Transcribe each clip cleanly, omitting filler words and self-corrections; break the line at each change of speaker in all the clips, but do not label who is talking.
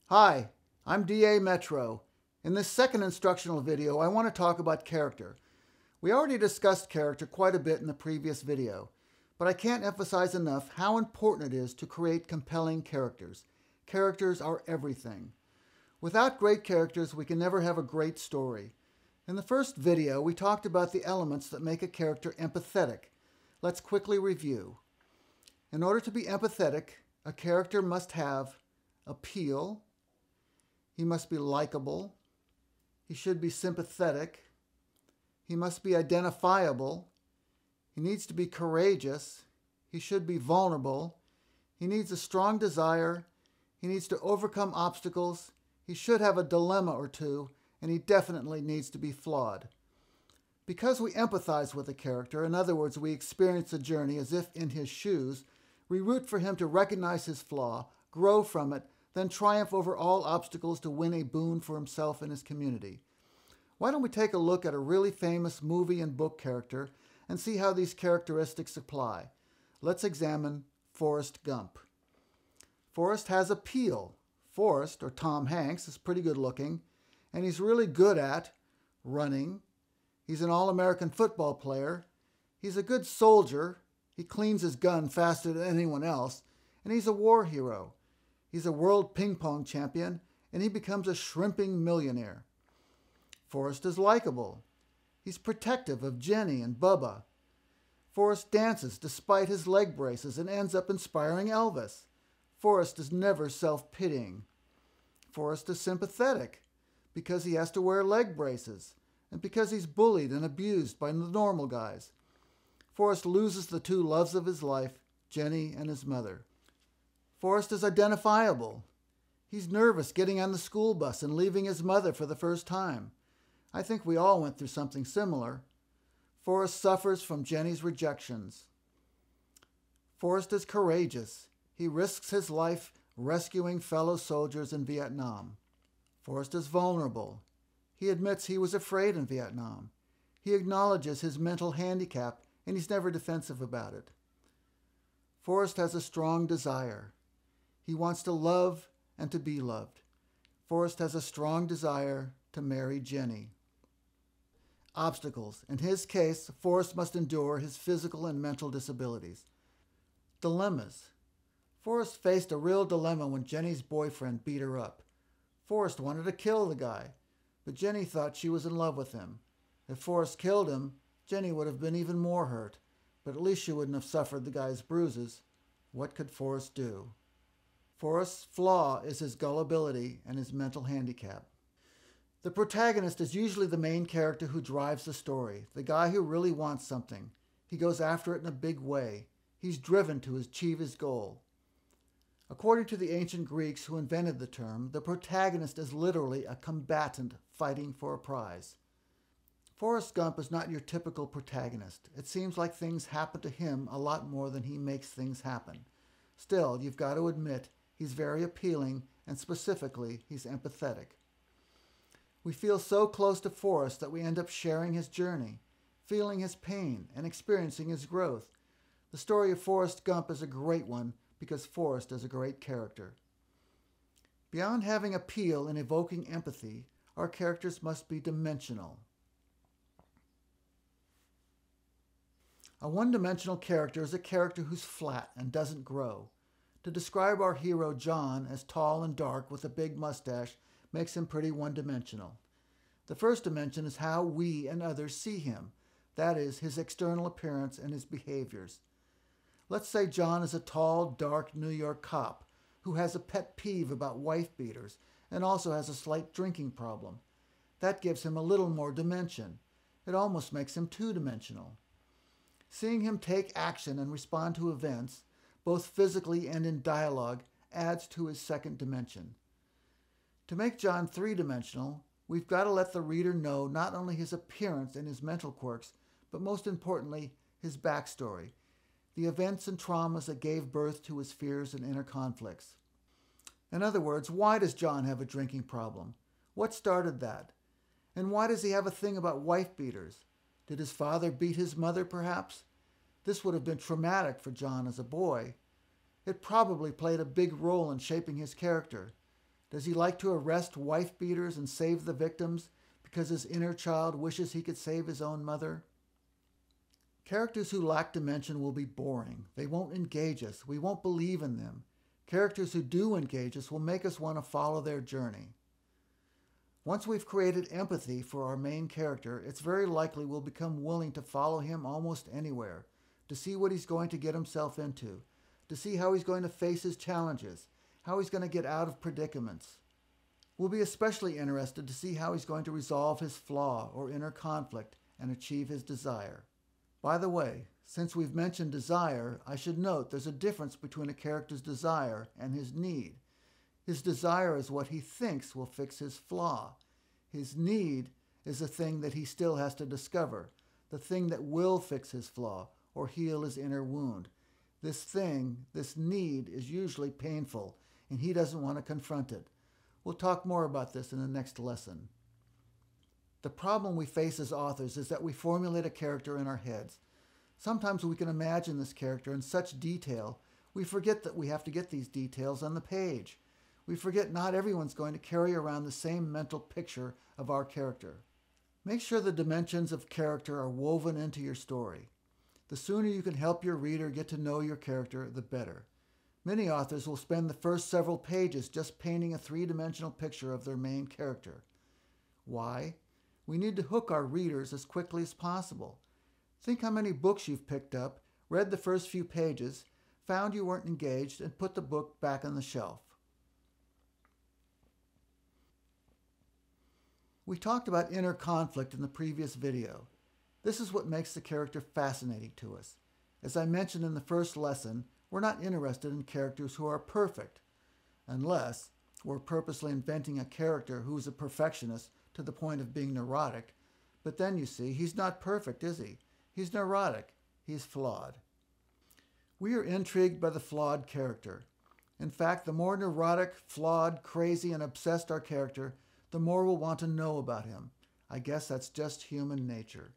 Hi, I'm DA Metro. In this second instructional video, I want to talk about character. We already discussed character quite a bit in the previous video, but I can't emphasize enough how important it is to create compelling characters. Characters are everything. Without great characters, we can never have a great story. In the first video, we talked about the elements that make a character empathetic. Let's quickly review. In order to be empathetic, a character must have appeal. He must be likable. He should be sympathetic. He must be identifiable. He needs to be courageous. He should be vulnerable. He needs a strong desire. He needs to overcome obstacles. He should have a dilemma or two, and he definitely needs to be flawed. Because we empathize with a character, in other words, we experience the journey as if in his shoes, we root for him to recognize his flaw, grow from it, then triumph over all obstacles to win a boon for himself and his community. Why don't we take a look at a really famous movie and book character and see how these characteristics apply? Let's examine Forrest Gump. Forrest has appeal. Forrest, or Tom Hanks, is pretty good looking, and he's really good at running. He's an all-American football player. He's a good soldier. He cleans his gun faster than anyone else, and he's a war hero. He's a world ping pong champion, and he becomes a shrimping millionaire. Forrest is likable. He's protective of Jenny and Bubba. Forrest dances despite his leg braces and ends up inspiring Elvis. Forrest is never self-pitying. Forrest is sympathetic because he has to wear leg braces and because he's bullied and abused by the normal guys. Forrest loses the two loves of his life, Jenny and his mother. Forrest is identifiable. He's nervous getting on the school bus and leaving his mother for the first time. I think we all went through something similar. Forrest suffers from Jenny's rejections. Forrest is courageous. He risks his life rescuing fellow soldiers in Vietnam. Forrest is vulnerable. He admits he was afraid in Vietnam. He acknowledges his mental handicap, and he's never defensive about it. Forrest has a strong desire. He wants to love and to be loved. Forrest has a strong desire to marry Jenny. Obstacles. In his case, Forrest must endure his physical and mental disabilities. Dilemmas. Forrest faced a real dilemma when Jenny's boyfriend beat her up. Forrest wanted to kill the guy, but Jenny thought she was in love with him. If Forrest killed him, Jenny would have been even more hurt, but at least she wouldn't have suffered the guy's bruises. What could Forrest do? Forrest's flaw is his gullibility and his mental handicap. The protagonist is usually the main character who drives the story, the guy who really wants something. He goes after it in a big way. He's driven to achieve his goal. According to the ancient Greeks who invented the term, the protagonist is literally a combatant fighting for a prize. Forrest Gump is not your typical protagonist. It seems like things happen to him a lot more than he makes things happen. Still, you've got to admit, he's very appealing, and specifically, he's empathetic. We feel so close to Forrest that we end up sharing his journey, feeling his pain, and experiencing his growth. The story of Forrest Gump is a great one because Forrest is a great character. Beyond having appeal and evoking empathy, our characters must be dimensional. A one-dimensional character is a character who's flat and doesn't grow. To describe our hero John as tall and dark with a big mustache makes him pretty one-dimensional. The first dimension is how we and others see him. That is, his external appearance and his behaviors. Let's say John is a tall, dark New York cop who has a pet peeve about wife beaters and also has a slight drinking problem. That gives him a little more dimension. It almost makes him two-dimensional. Seeing him take action and respond to events, both physically and in dialogue, adds to his second dimension. To make John three-dimensional, we've got to let the reader know not only his appearance and his mental quirks, but most importantly, his backstory, the events and traumas that gave birth to his fears and inner conflicts. In other words, why does John have a drinking problem? What started that? And why does he have a thing about wife beaters? Did his father beat his mother, perhaps? This would have been traumatic for John as a boy. It probably played a big role in shaping his character. Does he like to arrest wife beaters and save the victims because his inner child wishes he could save his own mother? Characters who lack dimension will be boring. They won't engage us. We won't believe in them. Characters who do engage us will make us want to follow their journey. Once we've created empathy for our main character, it's very likely we'll become willing to follow him almost anywhere, to see what he's going to get himself into, to see how he's going to face his challenges, how he's going to get out of predicaments. We'll be especially interested to see how he's going to resolve his flaw or inner conflict and achieve his desire. By the way, since we've mentioned desire, I should note there's a difference between a character's desire and his need. His desire is what he thinks will fix his flaw. His need is the thing that he still has to discover, the thing that will fix his flaw or heal his inner wound. This thing, this need, is usually painful, and he doesn't want to confront it. We'll talk more about this in the next lesson. The problem we face as authors is that we formulate a character in our heads. Sometimes we can imagine this character in such detail, we forget that we have to get these details on the page. We forget not everyone's going to carry around the same mental picture of our character. Make sure the dimensions of character are woven into your story. The sooner you can help your reader get to know your character, the better. Many authors will spend the first several pages just painting a three-dimensional picture of their main character. Why? We need to hook our readers as quickly as possible. Think how many books you've picked up, read the first few pages, found you weren't engaged, and put the book back on the shelf. We talked about inner conflict in the previous video. This is what makes the character fascinating to us. As I mentioned in the first lesson, we're not interested in characters who are perfect, unless we're purposely inventing a character who is a perfectionist to the point of being neurotic. But then you see, he's not perfect, is he? He's neurotic. He's flawed. We are intrigued by the flawed character. In fact, the more neurotic, flawed, crazy, and obsessed our character, the more we'll want to know about him. I guess that's just human nature.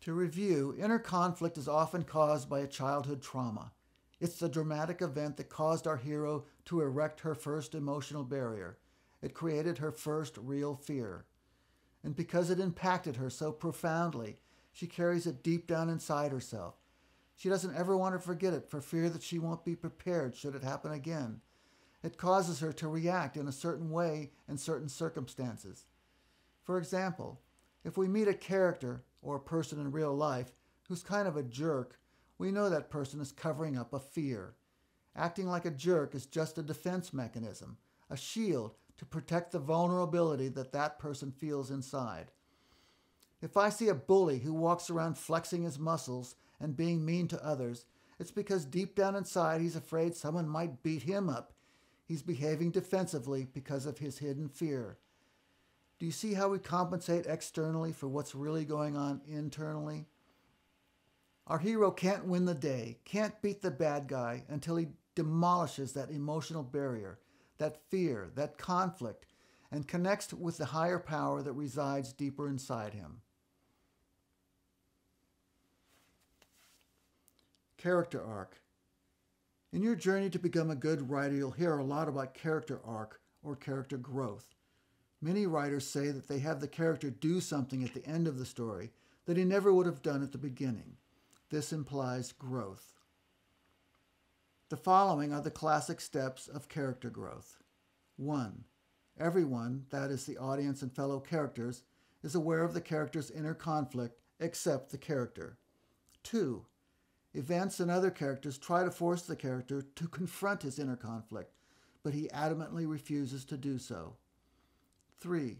To review, inner conflict is often caused by a childhood trauma. It's the dramatic event that caused our hero to erect her first emotional barrier. It created her first real fear. And because it impacted her so profoundly, she carries it deep down inside herself. She doesn't ever want to forget it for fear that she won't be prepared should it happen again. It causes her to react in a certain way in certain circumstances. For example, if we meet a character or a person in real life who's kind of a jerk, we know that person is covering up a fear. Acting like a jerk is just a defense mechanism, a shield to protect the vulnerability that that person feels inside. If I see a bully who walks around flexing his muscles and being mean to others, it's because deep down inside he's afraid someone might beat him up. He's behaving defensively because of his hidden fear. Do you see how we compensate externally for what's really going on internally? Our hero can't win the day, can't beat the bad guy until he demolishes that emotional barrier, that fear, that conflict, and connects with the higher power that resides deeper inside him. Character arc. In your journey to become a good writer, you'll hear a lot about character arc or character growth. Many writers say that they have the character do something at the end of the story that he never would have done at the beginning. This implies growth. The following are the classic steps of character growth. 1. Everyone, that is the audience and fellow characters, is aware of the character's inner conflict except the character. 2. Events and other characters try to force the character to confront his inner conflict, but he adamantly refuses to do so. 3.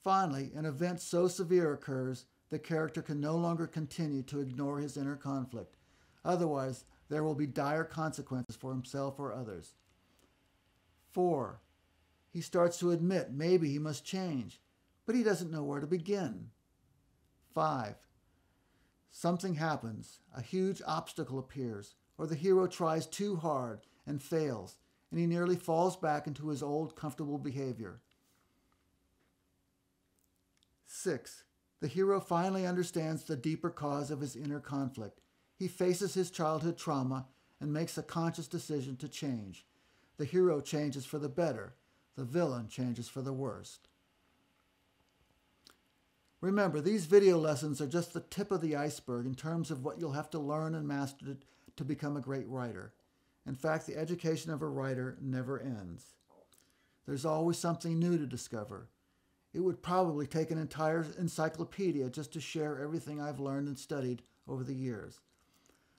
Finally, an event so severe occurs, the character can no longer continue to ignore his inner conflict. Otherwise, there will be dire consequences for himself or others. 4. He starts to admit maybe he must change, but he doesn't know where to begin. 5. Something happens, a huge obstacle appears, or the hero tries too hard and fails, and he nearly falls back into his old comfortable behavior. 6. The hero finally understands the deeper cause of his inner conflict. He faces his childhood trauma and makes a conscious decision to change. the hero changes for the better, the villain changes for the worst. Remember, these video lessons are just the tip of the iceberg in terms of what you'll have to learn and master to become a great writer. In fact, the education of a writer never ends. There's always something new to discover. It would probably take an entire encyclopedia just to share everything I've learned and studied over the years.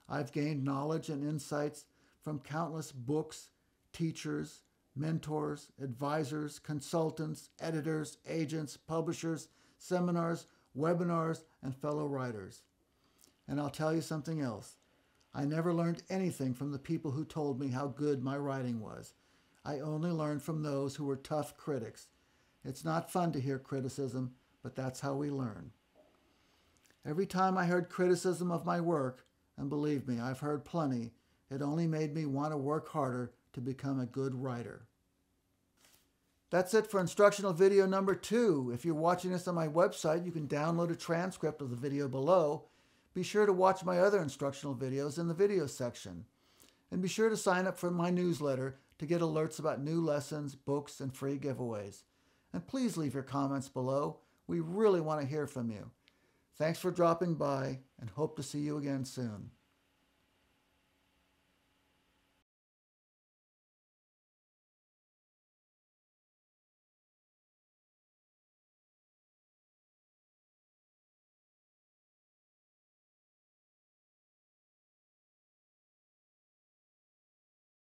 I've gained knowledge and insights from countless books, teachers, mentors, advisors, consultants, editors, agents, publishers, seminars, webinars, and fellow writers. And I'll tell you something else. I never learned anything from the people who told me how good my writing was. I only learned from those who were tough critics. It's not fun to hear criticism, but that's how we learn. Every time I heard criticism of my work, and believe me, I've heard plenty, it only made me want to work harder to become a good writer. That's it for instructional video number 2. If you're watching this on my website, you can download a transcript of the video below. Be sure to watch my other instructional videos in the video section. And be sure to sign up for my newsletter to get alerts about new lessons, books, and free giveaways. And please leave your comments below. We really want to hear from you. Thanks for dropping by, and hope to see you again soon.